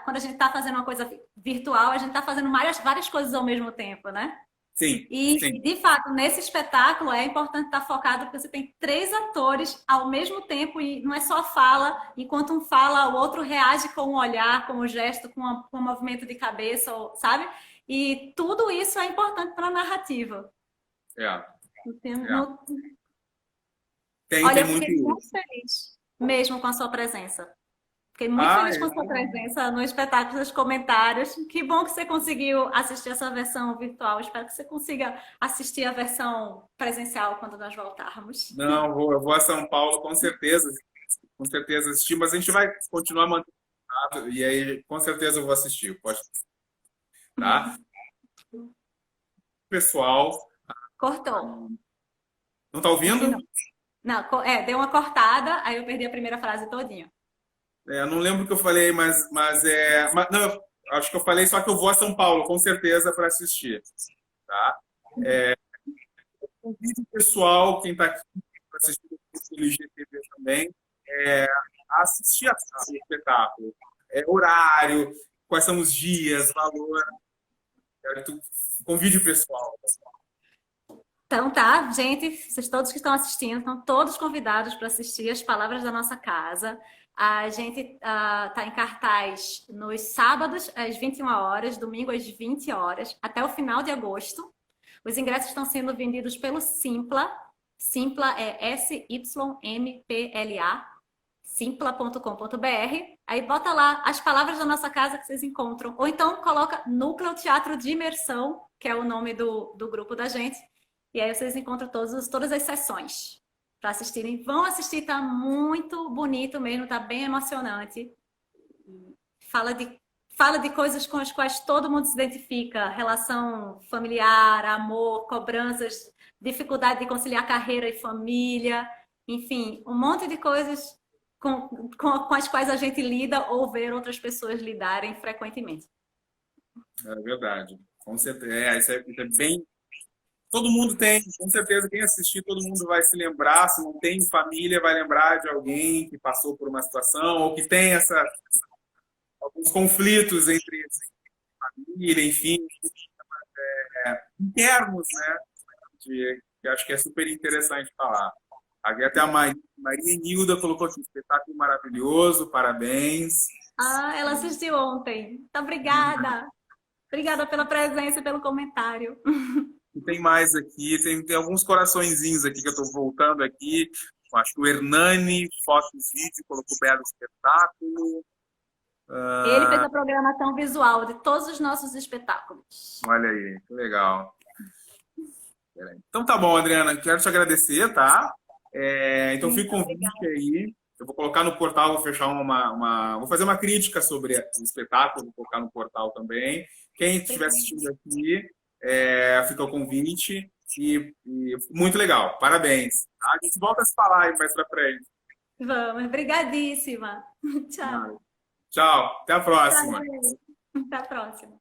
quando a gente está fazendo uma coisa virtual, a gente está fazendo várias coisas ao mesmo tempo, né? Sim, sim. E, de fato, nesse espetáculo é importante estar focado porque você tem três atores ao mesmo tempo e não é só fala, enquanto um fala, o outro reage com o olhar, com o gesto, com o movimento de cabeça, sabe? E tudo isso é importante para a narrativa. É, é. No- Tem Olha, eu muito fiquei muito isso. feliz mesmo com a sua presença. Fiquei muito Ah, feliz com a sua presença no espetáculo dos comentários. Que bom que você conseguiu assistir essa versão virtual. Espero que você consiga assistir a versão presencial quando nós voltarmos. não, eu vou a São Paulo com certeza assistir, mas a gente vai continuar mantendo contato, e aí com certeza eu vou assistir, pode, tá? Pessoal, Cortou. não tá ouvindo? Continua. Não, deu uma cortada, aí eu perdi a primeira frase todinha. Não lembro o que eu falei, não, acho que eu falei só que eu vou a São Paulo, com certeza, para assistir, tá? Convide o pessoal, quem está aqui para assistir o IGTV também, é, a assistir o espetáculo. Horário, quais são os dias, valor. Certo? Convide o pessoal. Então tá, gente, vocês todos que estão assistindo, estão todos convidados para assistir As Palavras da Nossa Casa. A gente está em cartaz nos sábados às 21 horas, domingo às 20 horas, até o final de agosto. Os ingressos estão sendo vendidos pelo Simpla. Simpla é Sympla, simpla.com.br. Aí bota lá As Palavras da Nossa Casa que vocês encontram. Ou então coloca Núcleo Teatro de Imersão, que é o nome do grupo da gente. E aí vocês encontram todas as sessões para assistirem. Vão assistir, tá muito bonito mesmo, tá bem emocionante. Fala de coisas com as quais todo mundo se identifica: relação familiar, amor, cobranças, dificuldade de conciliar carreira e família, enfim, um monte de coisas com as quais a gente lida ou ver outras pessoas lidarem frequentemente. É verdade. Com certeza. Isso é bem. Todo mundo tem, com certeza, quem assistir, todo mundo vai se lembrar. Se não tem família, vai lembrar de alguém que passou por uma situação ou que tem alguns conflitos entre família, enfim, internos, né? Que acho que é super interessante falar. Aqui até a Maria Nilda colocou aqui, espetáculo maravilhoso, parabéns. Ah, ela assistiu ontem. Muito obrigada. Obrigada pela presença e pelo comentário. E tem mais aqui, tem alguns coraçõezinhos aqui que eu estou voltando aqui. Acho que o Hernani, fotos, vídeo, colocou belo espetáculo. Ele fez a programação visual de todos os nossos espetáculos. Olha aí, que legal. Então tá bom, Adriana, quero te agradecer, tá? Então fica o convite aí. Eu vou colocar no portal, vou fechar vou fazer uma crítica sobre o espetáculo, vou colocar no portal também. Quem estiver assistindo aqui, fica o convite e muito legal, parabéns. A gente volta a se falar aí mais pra frente. Vamos, brigadíssima. Tchau. Tchau, até a próxima. Até a próxima.